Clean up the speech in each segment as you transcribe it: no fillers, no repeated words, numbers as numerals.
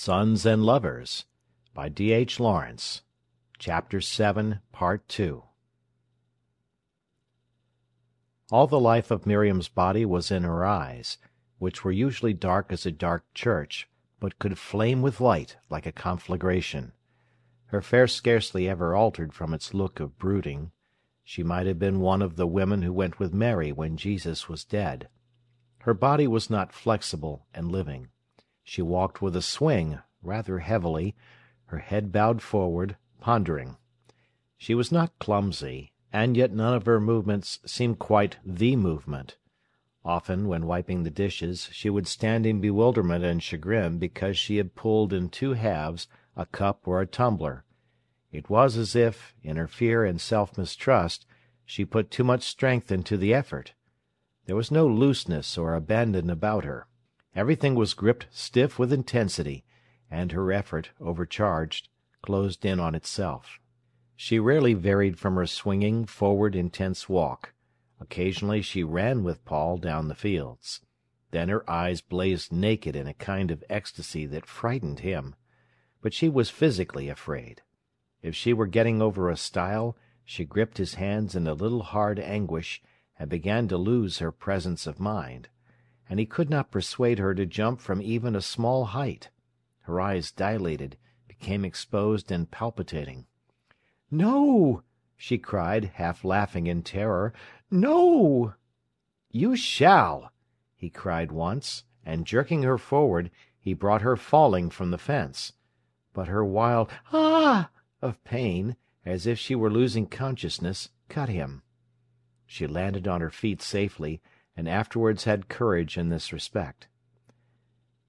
Sons and Lovers by D.H. Lawrence. Chapter 7, Part 2. All the life of Miriam's body was in her eyes, which were usually dark as a dark church, but could flame with light like a conflagration. Her face scarcely ever altered from its look of brooding. She might have been one of the women who went with Mary when Jesus was dead. Her body was not flexible and living. She walked with a swing, rather heavily, her head bowed forward, pondering. She was not clumsy, and yet none of her movements seemed quite the movement. Often, when wiping the dishes, she would stand in bewilderment and chagrin because she had pulled in two halves a cup or a tumbler. It was as if, in her fear and self-mistrust, she put too much strength into the effort. There was no looseness or abandon about her. Everything was gripped stiff with intensity, and her effort, overcharged, closed in on itself. She rarely varied from her swinging, forward, intense walk. Occasionally she ran with Paul down the fields. Then her eyes blazed naked in a kind of ecstasy that frightened him. But she was physically afraid. If she were getting over a stile, she gripped his hands in a little hard anguish and began to lose her presence of mind. And he could not persuade her to jump from even a small height. Her eyes dilated, became exposed and palpitating. "No!" she cried, half laughing in terror. "No!" "You shall!" he cried once, and jerking her forward, he brought her falling from the fence. But her wild "Ah!" of pain, as if she were losing consciousness, cut him. She landed on her feet safely, and afterwards had courage in this respect.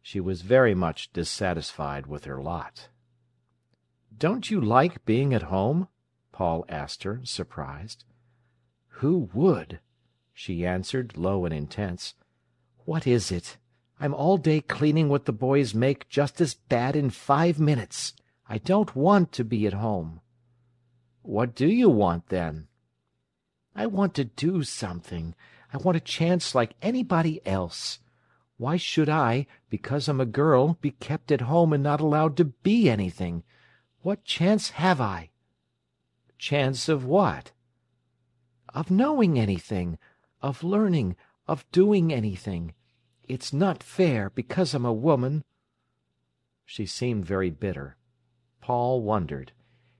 She was very much dissatisfied with her lot. "Don't you like being at home?" Paul asked her, surprised. "Who would?" she answered, low and intense. "What is it? I'm all day cleaning what the boys make just as bad in 5 minutes. I don't want to be at home." "What do you want, then?" "I want to do something. I want a chance like anybody else. Why should I, because I'm a girl, be kept at home and not allowed to be anything? What chance have I?" "Chance of what?" "Of knowing anything, of learning, of doing anything. It's not fair, because I'm a woman." She seemed very bitter. Paul wondered.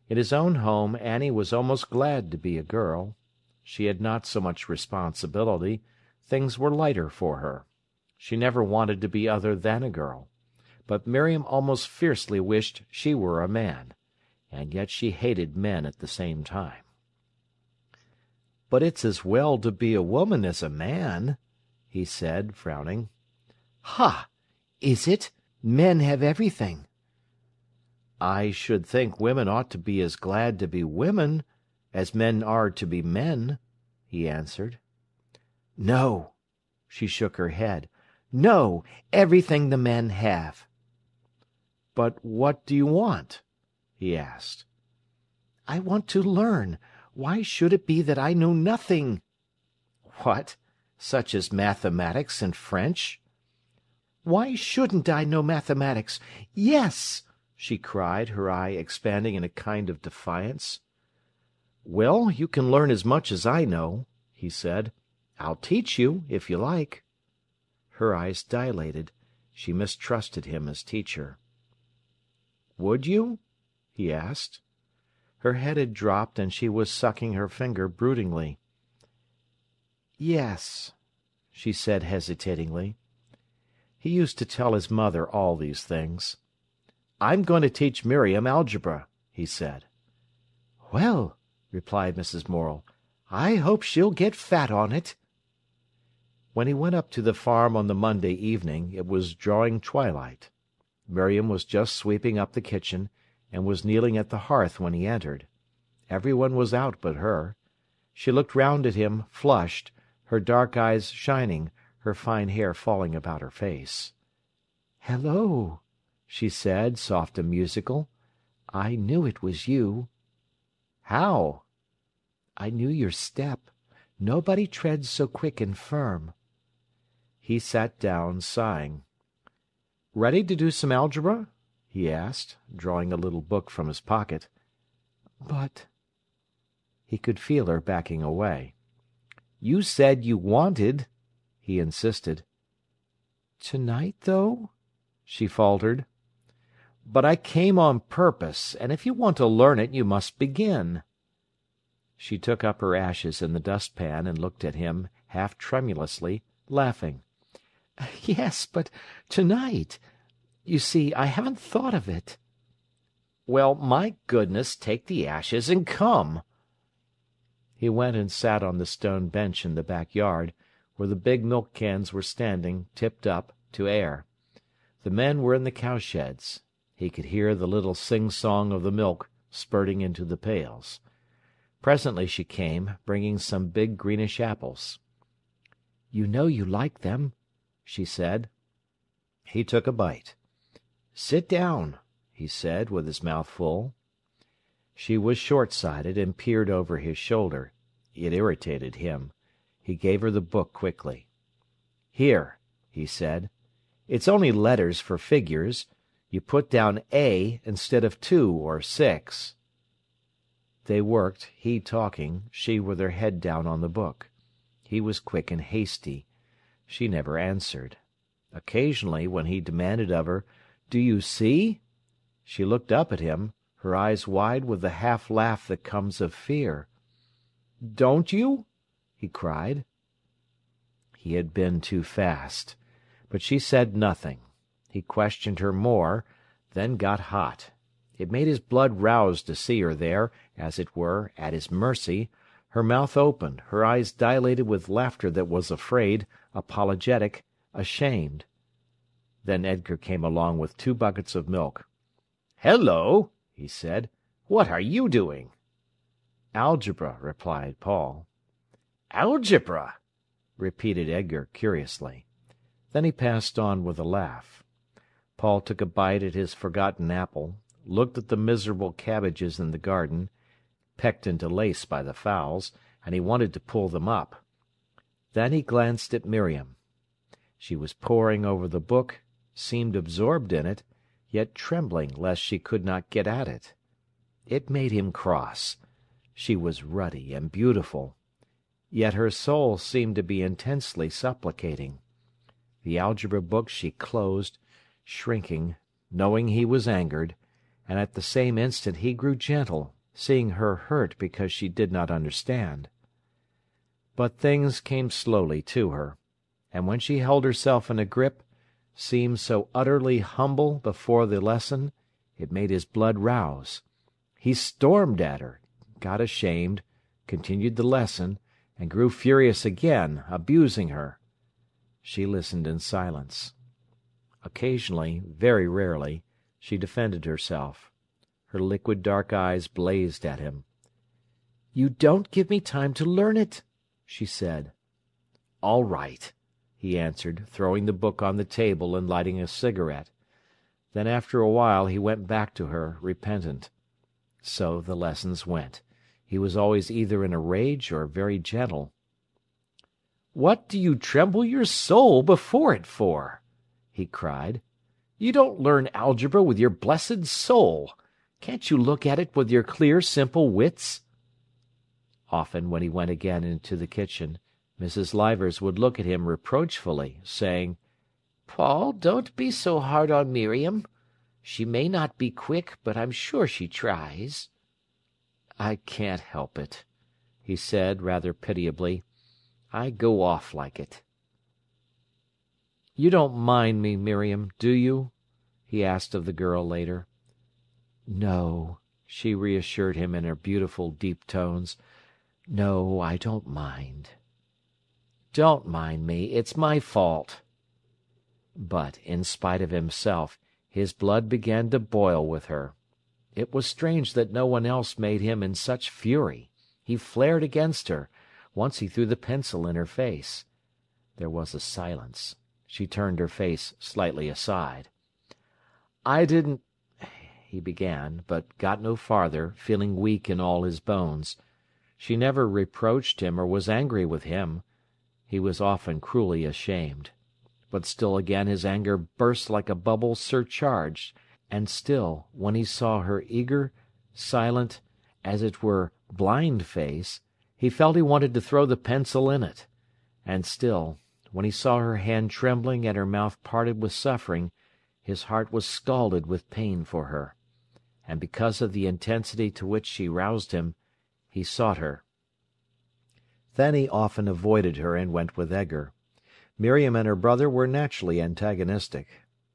In his own home Annie was almost glad to be a girl. She had not so much responsibility. Things were lighter for her. She never wanted to be other than a girl. But Miriam almost fiercely wished she were a man, and yet she hated men at the same time. "But it's as well to be a woman as a man," he said, frowning. "Ha! Is it? Men have everything." "I should think women ought to be as glad to be women as men are to be men," he answered. "No." She shook her head. "No, everything the men have." "But what do you want?" he asked. "I want to learn. Why should it be that I know nothing?" "What? Such as mathematics and French?" "Why shouldn't I know mathematics? Yes!" she cried, her eye expanding in a kind of defiance. "Well, you can learn as much as I know," he said. "I'll teach you, if you like." Her eyes dilated. She mistrusted him as teacher. "Would you?" he asked. Her head had dropped, and she was sucking her finger broodingly. "Yes," she said hesitatingly. He used to tell his mother all these things. "I'm going to teach Miriam algebra," he said. "Well," replied Mrs. Morel, "I hope she'll get fat on it." When he went up to the farm on the Monday evening, it was drawing twilight. Miriam was just sweeping up the kitchen, and was kneeling at the hearth when he entered. Everyone was out but her. She looked round at him, flushed, her dark eyes shining, her fine hair falling about her face. "Hello," she said, soft and musical. "I knew it was you." "How?" "I knew your step. Nobody treads so quick and firm." He sat down, sighing. "Ready to do some algebra?" he asked, drawing a little book from his pocket. "But—" He could feel her backing away. "You said you wanted," he insisted. "To-night, though?" she faltered. "But I came on purpose, and if you want to learn it, you must begin." She took up her ashes in the dustpan and looked at him, half tremulously, laughing. "Yes, but to-night. You see, I haven't thought of it." "Well, my goodness, take the ashes and come." He went and sat on the stone bench in the backyard, where the big milk cans were standing, tipped up, to air. The men were in the cowsheds. He could hear the little sing-song of the milk spurting into the pails. Presently she came, bringing some big greenish apples. "You know you like them," she said. He took a bite. "Sit down," he said, with his mouth full. She was short-sighted and peered over his shoulder. It irritated him. He gave her the book quickly. "Here," he said. "It's only letters for figures. You put down A instead of 2 or 6. They worked, he talking, she with her head down on the book. He was quick and hasty. She never answered. Occasionally, when he demanded of her, "Do you see?" she looked up at him, her eyes wide with the half-laugh that comes of fear. "Don't you?" he cried. He had been too fast. But she said nothing. He questioned her more, then got hot. It made his blood rouse to see her there, as it were, at his mercy, her mouth open, her eyes dilated with laughter that was afraid, apologetic, ashamed. Then Edgar came along with 2 buckets of milk. "Hello!" he said. "What are you doing?" "Algebra," replied Paul. "Algebra!" repeated Edgar curiously. Then he passed on with a laugh. Paul took a bite at his forgotten apple, looked at the miserable cabbages in the garden, pecked into lace by the fowls, and he wanted to pull them up. Then he glanced at Miriam. She was poring over the book, seemed absorbed in it, yet trembling lest she could not get at it. It made him cross. She was ruddy and beautiful. Yet her soul seemed to be intensely supplicating. The algebra book she closed, shrinking, knowing he was angered, and at the same instant he grew gentle, seeing her hurt because she did not understand. But things came slowly to her, and when she held herself in a grip, seemed so utterly humble before the lesson, it made his blood rouse. He stormed at her, got ashamed, continued the lesson, and grew furious again, abusing her. She listened in silence. Occasionally, very rarely, she defended herself. Her liquid dark eyes blazed at him. "You don't give me time to learn it," she said. "All right," he answered, throwing the book on the table and lighting a cigarette. Then after a while he went back to her, repentant. So the lessons went. He was always either in a rage or very gentle. "What do you tremble your soul before it for?" he cried. "You don't learn algebra with your blessed soul. Can't you look at it with your clear, simple wits?" Often, when he went again into the kitchen, Mrs. Leivers would look at him reproachfully, saying, "Paul, don't be so hard on Miriam. She may not be quick, but I'm sure she tries." "I can't help it," he said, rather pitiably. "I go off like it." "You don't mind me, Miriam, do you?" he asked of the girl later. "No," she reassured him in her beautiful, deep tones. "No, I don't mind." "Don't mind me. It's my fault." But, in spite of himself, his blood began to boil with her. It was strange that no one else made him in such fury. He flared against her. Once he threw the pencil in her face. There was a silence. She turned her face slightly aside. "I didn't—" he began, but got no farther, feeling weak in all his bones. She never reproached him or was angry with him. He was often cruelly ashamed. But still again his anger burst like a bubble surcharged, And still, when he saw her eager, silent, as it were, blind face, he felt he wanted to throw the pencil in it. And still, when he saw her hand trembling and her mouth parted with suffering, his heart was scalded with pain for her. And because of the intensity to which she roused him, he sought her. Then he often avoided her and went with Edgar. Miriam and her brother were naturally antagonistic.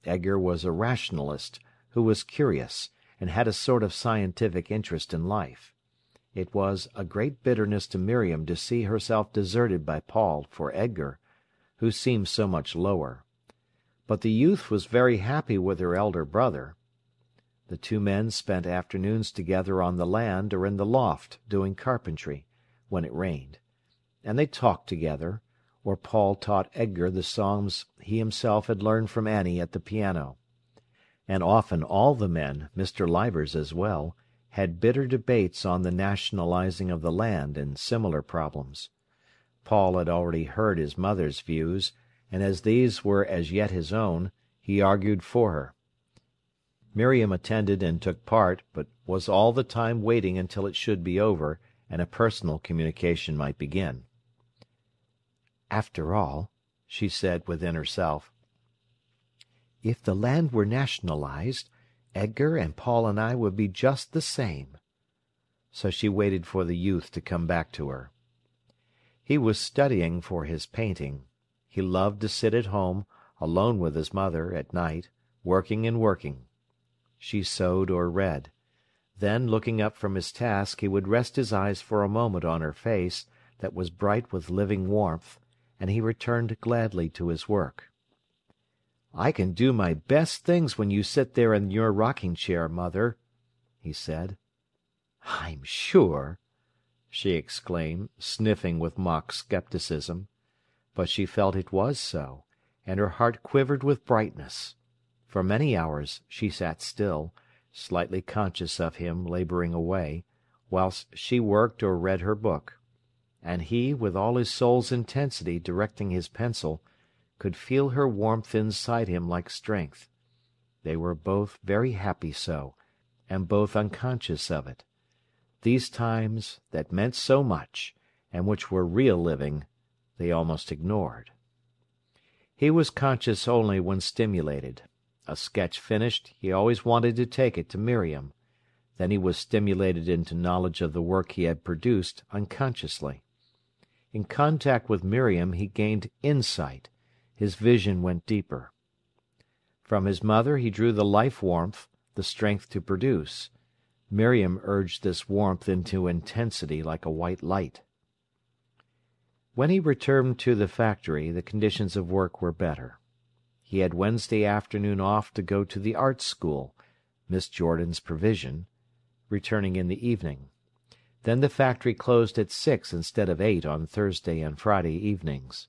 Edgar was a rationalist who was curious, and had a sort of scientific interest in life. It was a great bitterness to Miriam to see herself deserted by Paul for Edgar, who seemed so much lower. But the youth was very happy with her elder brother. The two men spent afternoons together on the land or in the loft doing carpentry, when it rained. And they talked together, or Paul taught Edgar the songs he himself had learned from Annie at the piano. And often all the men, Mr. Leivers as well, had bitter debates on the nationalizing of the land and similar problems. Paul had already heard his mother's views, and as these were as yet his own, he argued for her. Miriam attended and took part, but was all the time waiting until it should be over and a personal communication might begin. "After all," she said within herself, "if the land were nationalized, Edgar and Paul and I would be just the same." So she waited for the youth to come back to her. He was studying for his painting. He loved to sit at home, alone with his mother, at night, working and working. She sewed or read. Then, looking up from his task, he would rest his eyes for a moment on her face, that was bright with living warmth, and he returned gladly to his work. "I can do my best things when you sit there in your rocking-chair, Mother," he said. "I'm sure!" she exclaimed, sniffing with mock scepticism. But she felt it was so, and her heart quivered with brightness. For many hours she sat still, slightly conscious of him labouring away, whilst she worked or read her book. And he, with all his soul's intensity directing his pencil, could feel her warmth inside him like strength. They were both very happy so, and both unconscious of it. These times, that meant so much, and which were real living, they almost ignored. He was conscious only when stimulated. A sketch finished, he always wanted to take it to Miriam. Then he was stimulated into knowledge of the work he had produced unconsciously. In contact with Miriam he gained insight. His vision went deeper. From his mother he drew the life-warmth, the strength to produce. Miriam urged this warmth into intensity like a white light. When he returned to the factory, the conditions of work were better. He had Wednesday afternoon off to go to the art school, Miss Jordan's provision, returning in the evening. Then the factory closed at 6 instead of 8 on Thursday and Friday evenings.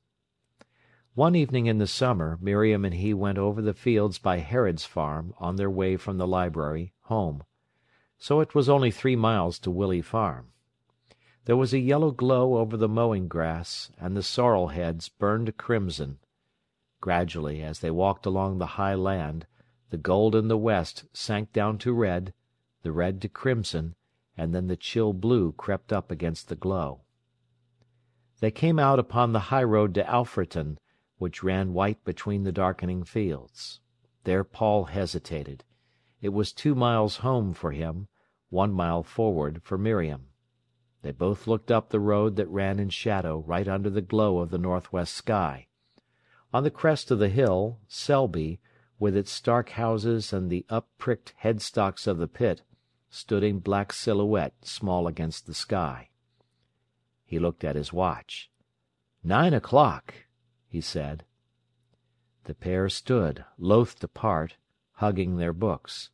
One evening in the summer, Miriam and he went over the fields by Herod's farm on their way from the library home. So it was only 3 miles to Willey Farm. There was a yellow glow over the mowing grass, and the sorrel heads burned crimson. Gradually, as they walked along the high land, the gold in the west sank down to red, the red to crimson, and then the chill blue crept up against the glow. They came out upon the high road to Alfreton, which ran white between the darkening fields. There Paul hesitated. It was 2 miles home for him, 1 mile forward for Miriam. They both looked up the road that ran in shadow right under the glow of the northwest sky. On the crest of the hill, Selby, with its stark houses and the up-pricked headstocks of the pit, stood in black silhouette small against the sky. He looked at his watch. 9 o'clock, he said. The pair stood, loath to part, hugging their books.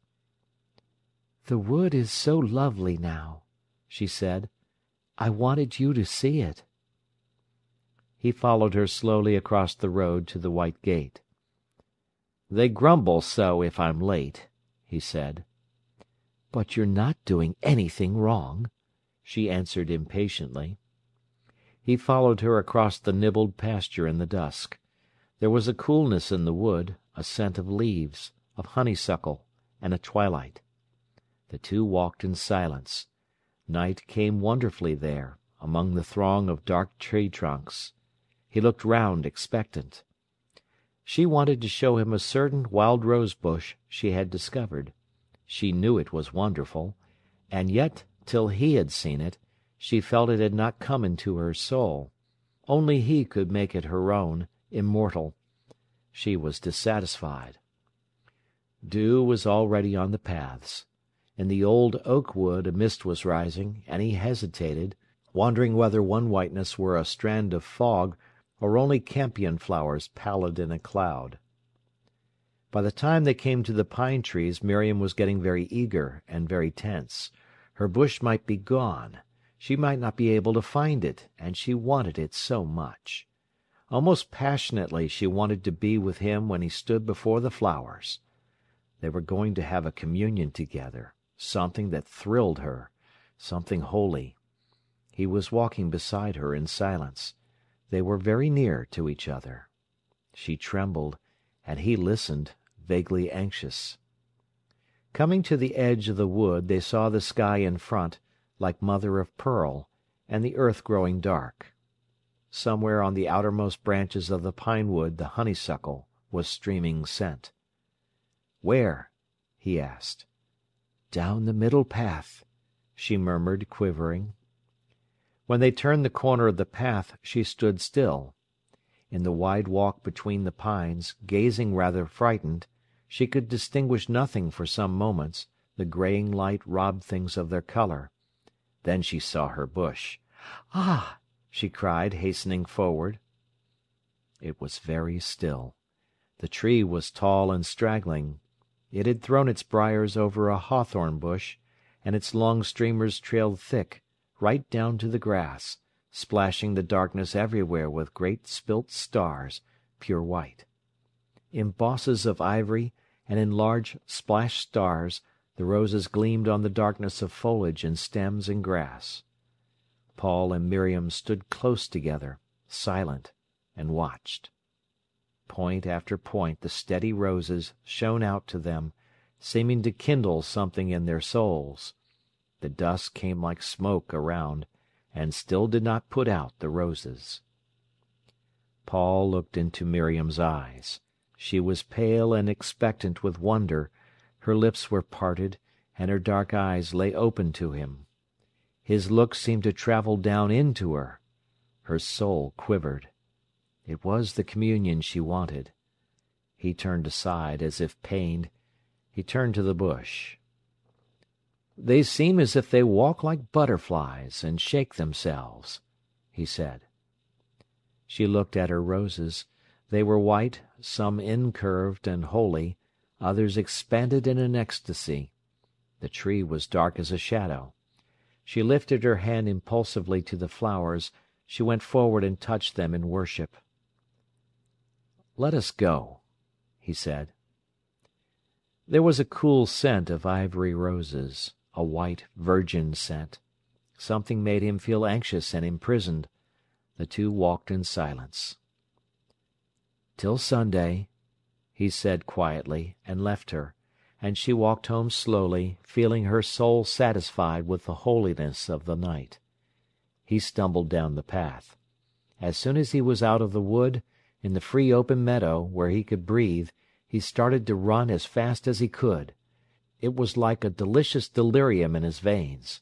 "The wood is so lovely now," she said. "I wanted you to see it." He followed her slowly across the road to the white gate. "They grumble so if I'm late," he said. "But you're not doing anything wrong," she answered impatiently. He followed her across the nibbled pasture in the dusk. There was a coolness in the wood, a scent of leaves, of honeysuckle, and a twilight. The two walked in silence. Night came wonderfully there, among the throng of dark tree trunks. He looked round, expectant. She wanted to show him a certain wild rose bush she had discovered. She knew it was wonderful, and yet, till he had seen it, she felt it had not come into her soul. Only he could make it her own, immortal. She was dissatisfied. Dew was already on the paths. In the old oak wood a mist was rising, and he hesitated, wondering whether one whiteness were a strand of fog or only campion flowers pallid in a cloud. By the time they came to the pine trees Miriam was getting very eager and very tense. Her bush might be gone. She might not be able to find it, and she wanted it so much. Almost passionately she wanted to be with him when he stood before the flowers. They were going to have a communion together, something that thrilled her, something holy. He was walking beside her in silence. They were very near to each other. She trembled, and he listened, vaguely anxious. Coming to the edge of the wood, they saw the sky in front, like mother of pearl, and the earth growing dark. Somewhere on the outermost branches of the pine-wood the honeysuckle was streaming scent. "Where?" he asked. "Down the middle path," she murmured, quivering. When they turned the corner of the path she stood still. In the wide walk between the pines, gazing rather frightened, she could distinguish nothing for some moments. The greying light robbed things of their colour. Then she saw her bush. "Ah!" she cried, hastening forward. It was very still. The tree was tall and straggling. It had thrown its briars over a hawthorn bush, and its long streamers trailed thick, right down to the grass, splashing the darkness everywhere with great spilt stars, pure white. In bosses of ivory and in large splashed stars the roses gleamed on the darkness of foliage and stems and grass. Paul and Miriam stood close together, silent, and watched. Point after point the steady roses shone out to them, seeming to kindle something in their souls. The dusk came like smoke around, and still did not put out the roses. Paul looked into Miriam's eyes. She was pale and expectant with wonder. Her lips were parted, and her dark eyes lay open to him. His look seemed to travel down into her. Her soul quivered. It was the communion she wanted. He turned aside, as if pained. He turned to the bush. "They seem as if they walk like butterflies and shake themselves," he said. She looked at her roses. They were white, some incurved and holy, others expanded in an ecstasy. The tree was dark as a shadow. She lifted her hand impulsively to the flowers. She went forward and touched them in worship. "Let us go," he said. There was a cool scent of ivory roses, a white, virgin scent. Something made him feel anxious and imprisoned. The two walked in silence. "Till Sunday," he said quietly, and left her, and she walked home slowly, feeling her soul satisfied with the holiness of the night. He stumbled down the path. As soon as he was out of the wood, in the free open meadow, where he could breathe, he started to run as fast as he could. It was like a delicious delirium in his veins.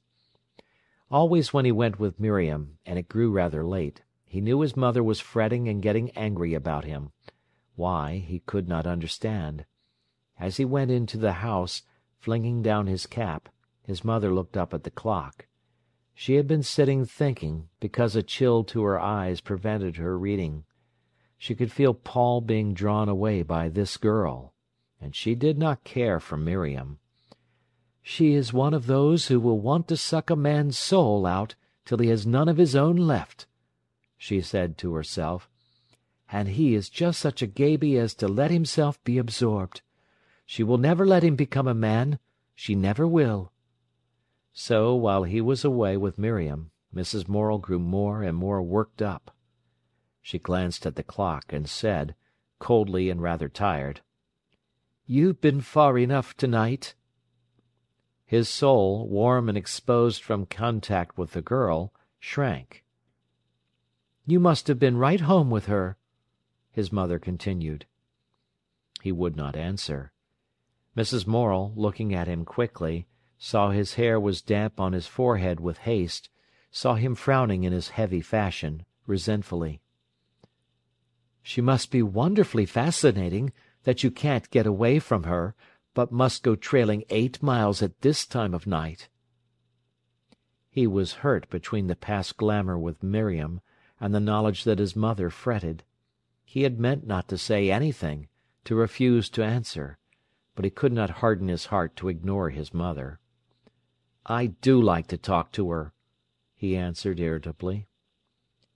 Always when he went with Miriam, and it grew rather late, he knew his mother was fretting and getting angry about him. Why, he could not understand. As he went into the house, flinging down his cap, his mother looked up at the clock. She had been sitting thinking, because a chill to her eyes prevented her reading. She could feel Paul being drawn away by this girl, and she did not care for Miriam. "She is one of those who will want to suck a man's soul out till he has none of his own left," she said to herself. "And he is just such a gaby as to let himself be absorbed. She will never let him become a man. She never will." So, while he was away with Miriam, Mrs. Morel grew more and more worked up. She glanced at the clock and said, coldly and rather tired, "You've been far enough tonight." His soul, warm and exposed from contact with the girl, shrank. "You must have been right home with her," his mother continued. He would not answer. Mrs. Morel, looking at him quickly, saw his hair was damp on his forehead with haste, saw him frowning in his heavy fashion, resentfully. "She must be wonderfully fascinating, that you can't get away from her, but must go trailing 8 miles at this time of night." He was hurt between the past glamour with Miriam and the knowledge that his mother fretted. He had meant not to say anything, to refuse to answer, but he could not harden his heart to ignore his mother. "I do like to talk to her," he answered irritably.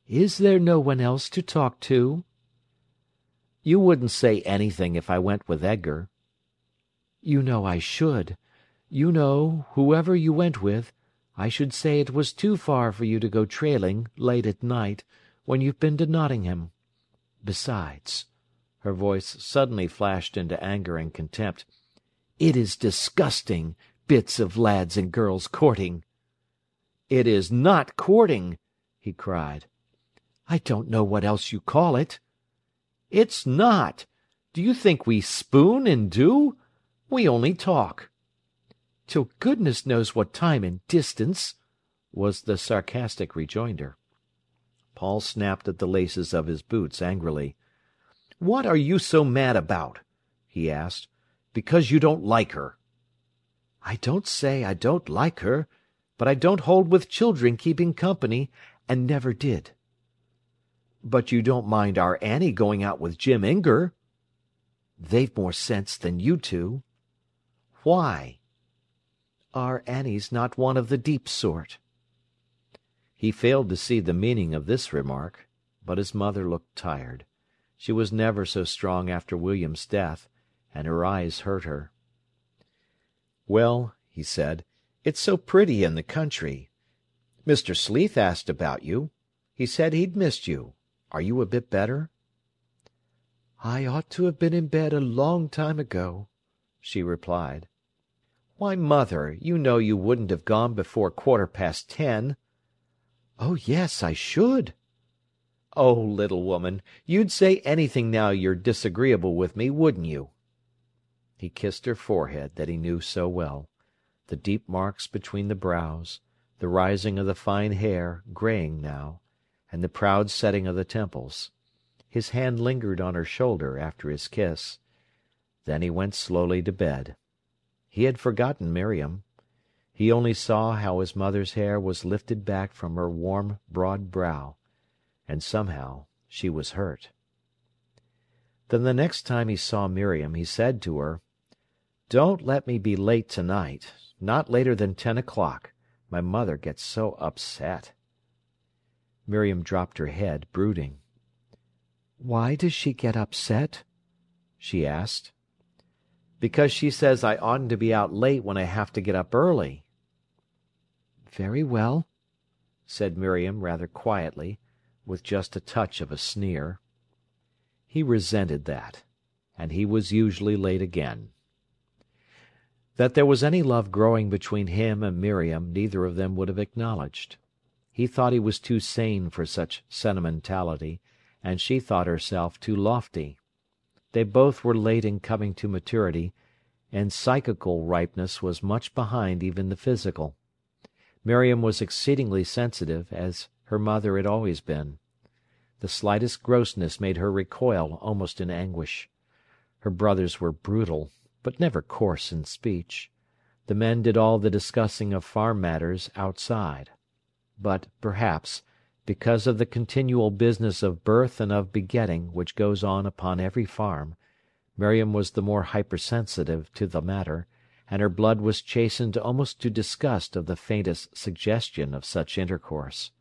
"Is there no one else to talk to?" "You wouldn't say anything if I went with Edgar." "You know I should. You know, whoever you went with, I should say it was too far for you to go trailing, late at night, when you've been to Nottingham. Besides," her voice suddenly flashed into anger and contempt, "it is disgusting, bits of lads and girls courting." "It is not courting!" he cried. "I don't know what else you call it." "It's not! Do you think we spoon and do? We only talk." "Till goodness knows what time and distance," was the sarcastic rejoinder. Paul snapped at the laces of his boots angrily. "What are you so mad about?" he asked. "Because you don't like her." "I don't say I don't like her, but I don't hold with children keeping company, and never did." "But you don't mind our Annie going out with Jim Inger?" "They've more sense than you two." "Why?" "Our Annie's not one of the deep sort." He failed to see the meaning of this remark, but his mother looked tired. She was never so strong after William's death, and her eyes hurt her. "Well," he said, "it's so pretty in the country. Mr. Sleath asked about you. He said he'd missed you. Are you a bit better?" "I ought to have been in bed a long time ago," she replied. "Why, mother, you know you wouldn't have gone before 10:15." "Oh, yes, I should." "Oh, little woman, you'd say anything now you're disagreeable with me, wouldn't you?" He kissed her forehead that he knew so well, the deep marks between the brows, the rising of the fine hair, greying now, and the proud setting of the temples. His hand lingered on her shoulder after his kiss. Then he went slowly to bed. He had forgotten Miriam. He only saw how his mother's hair was lifted back from her warm, broad brow, and somehow she was hurt. Then the next time he saw Miriam, he said to her, "Don't let me be late tonight, not later than 10 o'clock. My mother gets so upset." Miriam dropped her head, brooding. "Why does she get upset?" she asked. "Because she says I oughtn't to be out late when I have to get up early." "Very well," said Miriam rather quietly, with just a touch of a sneer. He resented that, and he was usually late again. That there was any love growing between him and Miriam neither of them would have acknowledged. He thought he was too sane for such sentimentality, and she thought herself too lofty. They both were late in coming to maturity, and psychical ripeness was much behind even the physical. Miriam was exceedingly sensitive, as her mother had always been. The slightest grossness made her recoil almost in anguish. Her brothers were brutal, but never coarse in speech. The men did all the discussing of farm matters outside. But, perhaps, because of the continual business of birth and of begetting which goes on upon every farm, Miriam was the more hypersensitive to the matter, and her blood was chastened almost to disgust of the faintest suggestion of such intercourse.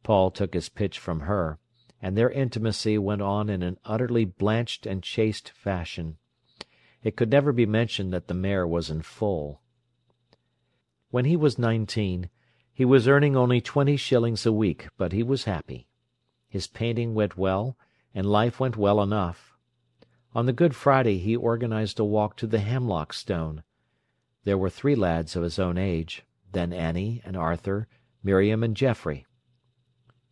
Paul took his pitch from her, and their intimacy went on in an utterly blanched and chaste fashion. It could never be mentioned that the mare was in foal. When he was 19, he was earning only 20 shillings a week, but he was happy. His painting went well, and life went well enough. On the Good Friday he organised a walk to the Hemlock Stone. There were 3 lads of his own age, then Annie and Arthur, Miriam and Geoffrey.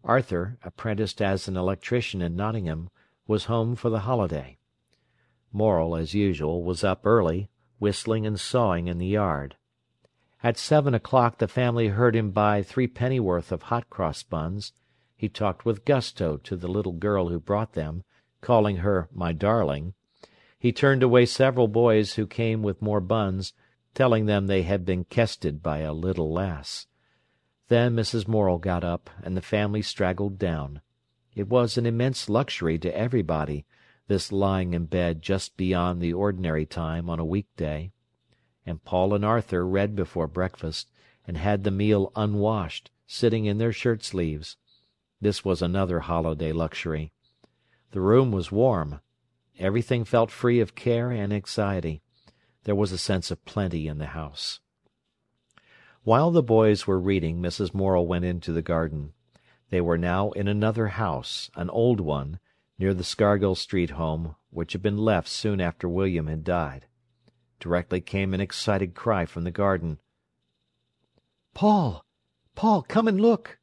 Arthur, apprenticed as an electrician in Nottingham, was home for the holiday. Morel, as usual, was up early, whistling and sawing in the yard. At 7 o'clock the family heard him buy 3 pennyworth of hot-cross buns. He talked with gusto to the little girl who brought them, calling her "my darling." He turned away several boys who came with more buns, telling them they had been kested by a little lass. Then Mrs. Morel got up, and the family straggled down. It was an immense luxury to everybody, this lying in bed just beyond the ordinary time on a week-day. And Paul and Arthur read before breakfast, and had the meal unwashed, sitting in their shirt-sleeves. This was another holiday luxury. The room was warm. Everything felt free of care and anxiety. There was a sense of plenty in the house. While the boys were reading, Mrs. Morel went into the garden. They were now in another house, an old one, near the Scargill Street home, which had been left soon after William had died. Directly came an excited cry from the garden. "Paul! Paul, come and look!"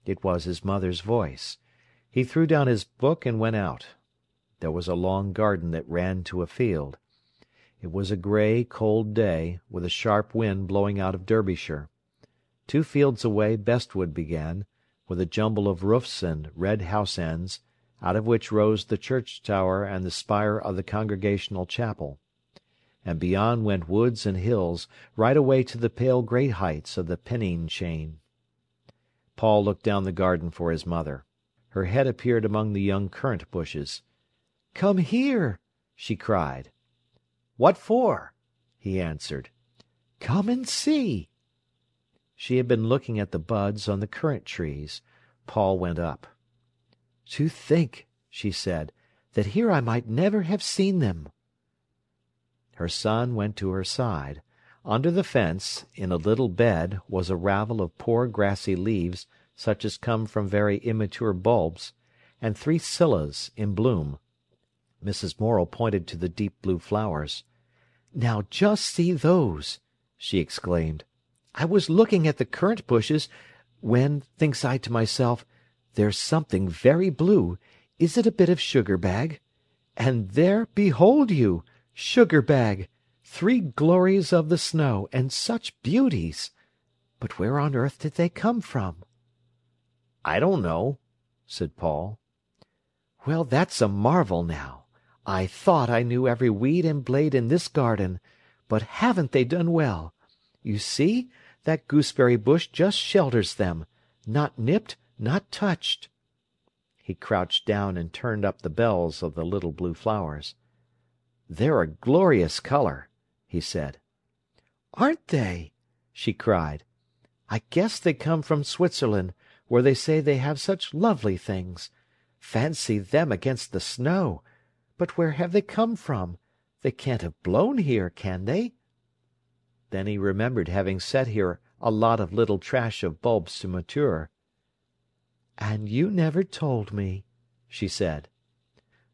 It was his mother's voice. He threw down his book and went out. There was a long garden that ran to a field. It was a grey, cold day, with a sharp wind blowing out of Derbyshire. 2 fields away Bestwood began, with a jumble of roofs and red house ends, out of which rose the church tower and the spire of the Congregational Chapel. And beyond went woods and hills, right away to the pale great heights of the Pennine chain. Paul looked down the garden for his mother. Her head appeared among the young currant bushes. "Come here!" she cried. "What for?" he answered. "Come and see." She had been looking at the buds on the currant trees. Paul went up. "To think," she said, "that here I might never have seen them." Her son went to her side. Under the fence, in a little bed, was a ravel of poor grassy leaves, such as come from very immature bulbs, and 3 scyllas in bloom. Mrs. Morel pointed to the deep blue flowers. "Now just see those!" she exclaimed. "I was looking at the currant bushes, when, thinks I to myself, there's something very blue. Is it a bit of sugar-bag? And there, behold you! Sugar-bag! 3 glories of the snow, and such beauties! But where on earth did they come from?" "I don't know," said Paul. "Well, that's a marvel, now. I thought I knew every weed and blade in this garden, but haven't they done well? You see, that gooseberry bush just shelters them, not nipped, not touched." He crouched down and turned up the bells of the little blue flowers. "They're a glorious colour," he said. "Aren't they?" she cried. "I guess they come from Switzerland, where they say they have such lovely things. Fancy them against the snow! But where have they come from? They can't have blown here, can they?" Then he remembered having set here a lot of little trash of bulbs to mature. "And you never told me," she said.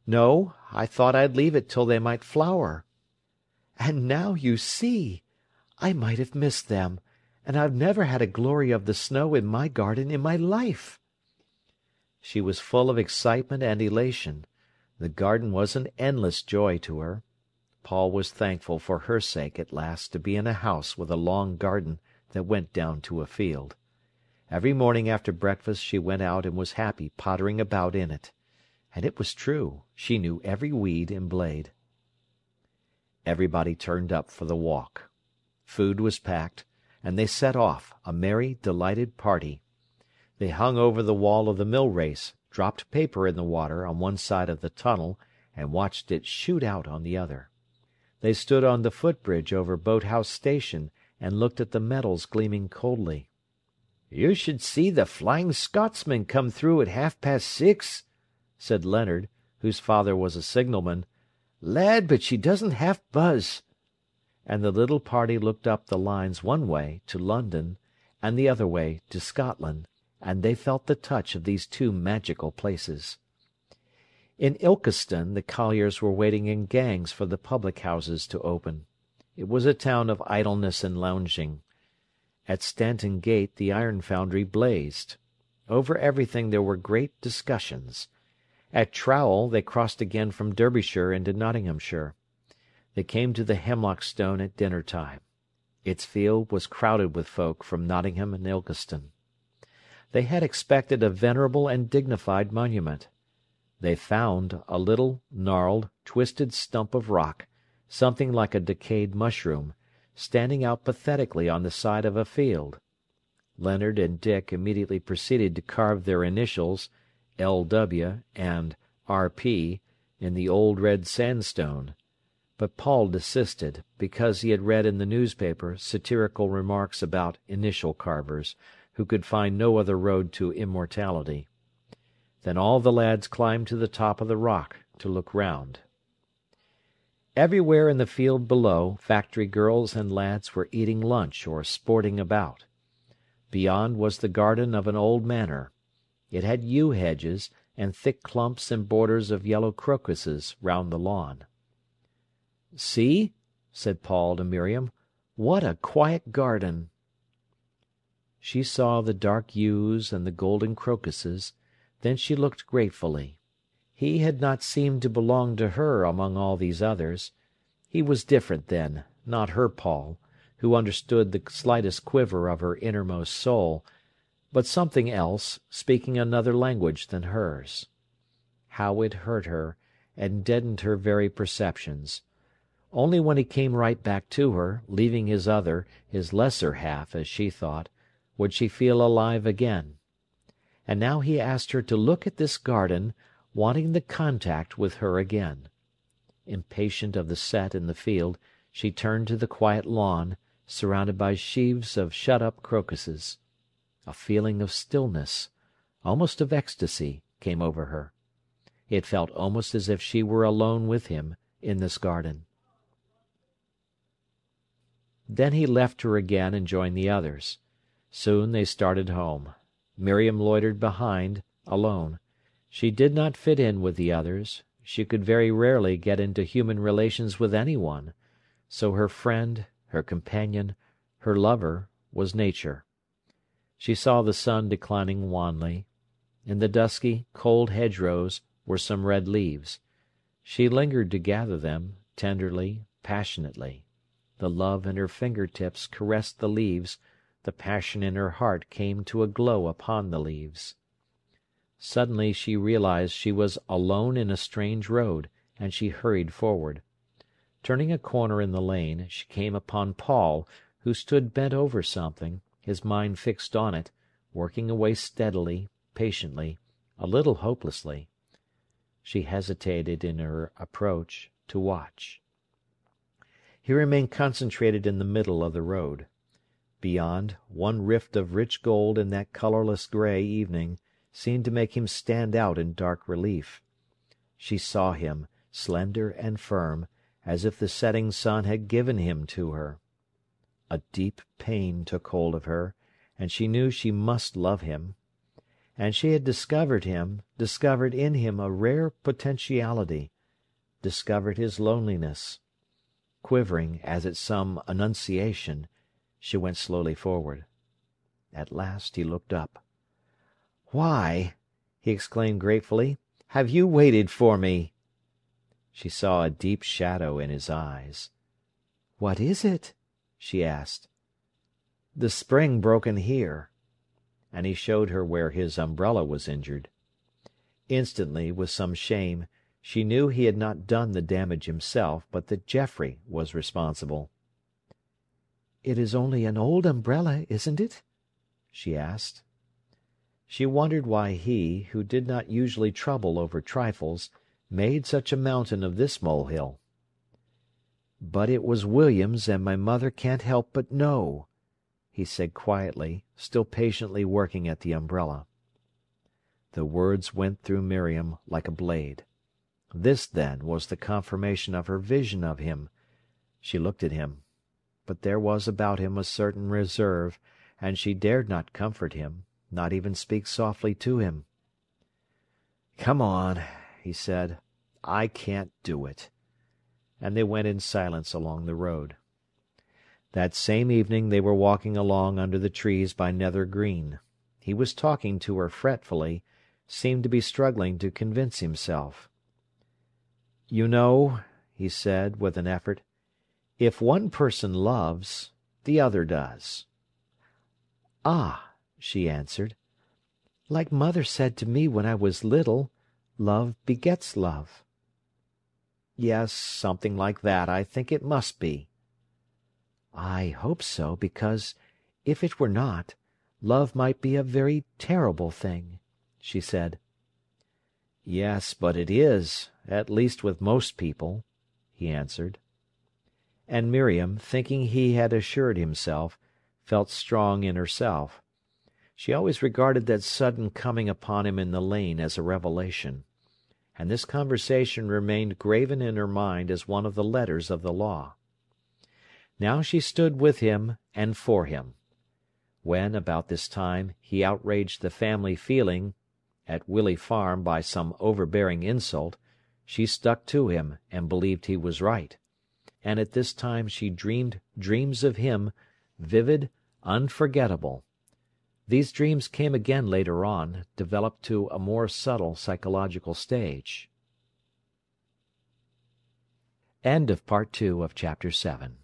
"No, I thought I'd leave it till they might flower." "And now you see! I might have missed them, and I've never had a glory of the snow in my garden in my life." She was full of excitement and elation. The garden was an endless joy to her. Paul was thankful for her sake at last to be in a house with a long garden that went down to a field. Every morning after breakfast she went out and was happy pottering about in it. And it was true, she knew every weed and blade. Everybody turned up for the walk. Food was packed, and they set off, a merry, delighted party. They hung over the wall of the mill race, dropped paper in the water on one side of the tunnel, and watched it shoot out on the other. They stood on the footbridge over Boathouse Station, and looked at the metals gleaming coldly. "You should see the Flying Scotsman come through at 6:30, said Leonard, whose father was a signalman. "Lad, but she doesn't half buzz." And the little party looked up the lines one way, to London, and the other way, to Scotland, and they felt the touch of these 2 magical places. In Ilkeston the colliers were waiting in gangs for the public-houses to open. It was a town of idleness and lounging. At Stanton Gate the iron foundry blazed. Over everything there were great discussions. At Trowell they crossed again from Derbyshire into Nottinghamshire. They came to the Hemlock Stone at dinner-time. Its field was crowded with folk from Nottingham and Ilkeston. They had expected a venerable and dignified monument. They found a little, gnarled, twisted stump of rock, something like a decayed mushroom, standing out pathetically on the side of a field. Leonard and Dick immediately proceeded to carve their initials, L.W. and R.P., in the old red sandstone. But Paul desisted, because he had read in the newspaper satirical remarks about initial carvers, who could find no other road to immortality. Then all the lads climbed to the top of the rock to look round. Everywhere in the field below, factory girls and lads were eating lunch or sporting about. Beyond was the garden of an old manor. It had yew hedges and thick clumps and borders of yellow crocuses round the lawn. "See," said Paul to Miriam, "what a quiet garden!" She saw the dark yews and the golden crocuses, then she looked gratefully. He had not seemed to belong to her among all these others. He was different then, not her Paul, who understood the slightest quiver of her innermost soul, but something else, speaking another language than hers. How it hurt her, and deadened her very perceptions. Only when he came right back to her, leaving his other, his lesser half, as she thought, would she feel alive again. And now he asked her to look at this garden, wanting the contact with her again. Impatient of the set in the field, she turned to the quiet lawn, surrounded by sheaves of shut-up crocuses. A feeling of stillness, almost of ecstasy, came over her. It felt almost as if she were alone with him in this garden. Then he left her again and joined the others. Soon they started home. Miriam loitered behind, alone. She did not fit in with the others. She could very rarely get into human relations with anyone. So her friend, her companion, her lover, was nature. She saw the sun declining wanly. In the dusky, cold hedgerows were some red leaves. She lingered to gather them, tenderly, passionately. The love in her finger-tips caressed the leaves, the passion in her heart came to a glow upon the leaves. Suddenly she realized she was alone in a strange road, and she hurried forward. Turning a corner in the lane, she came upon Paul, who stood bent over something, his mind fixed on it, working away steadily, patiently, a little hopelessly. She hesitated in her approach, to watch. He remained concentrated in the middle of the road. Beyond, one rift of rich gold in that colourless grey evening seemed to make him stand out in dark relief. She saw him, slender and firm, as if the setting sun had given him to her. A deep pain took hold of her, and she knew she must love him. And she had discovered in him a rare potentiality, discovered his loneliness. Quivering, as at some annunciation, she went slowly forward. At last he looked up. "Why," he exclaimed gratefully, "have you waited for me?" She saw a deep shadow in his eyes. "What is it?" she asked. "The spring broken here." And he showed her where his umbrella was injured. Instantly, with some shame, she knew he had not done the damage himself, but that Geoffrey was responsible. "It is only an old umbrella, isn't it?" she asked. She wondered why he, who did not usually trouble over trifles, made such a mountain of this molehill. "But it was William's, and my mother can't help but know," he said quietly, still patiently working at the umbrella. The words went through Miriam like a blade. This, then, was the confirmation of her vision of him. She looked at him. But there was about him a certain reserve, and she dared not comfort him, not even speak softly to him. "Come on," he said. "I can't do it." And they went in silence along the road. That same evening they were walking along under the trees by Nether Green. He was talking to her fretfully, seemed to be struggling to convince himself. "You know," he said, with an effort, "if one person loves, the other does." "Ah," she answered, "like mother said to me when I was little, love begets love." "Yes, something like that, I think it must be." "I hope so, because, if it were not, love might be a very terrible thing," she said. "Yes, but it is, at least with most people," he answered. And Miriam, thinking he had assured himself, felt strong in herself. She always regarded that sudden coming upon him in the lane as a revelation. And this conversation remained graven in her mind as one of the letters of the law. Now she stood with him and for him. When, about this time, he outraged the family feeling at Willey Farm by some overbearing insult, she stuck to him and believed he was right. And at this time she dreamed dreams of him, vivid, unforgettable. These dreams came again later on, developed to a more subtle psychological stage. End of Part 2 of Chapter 7.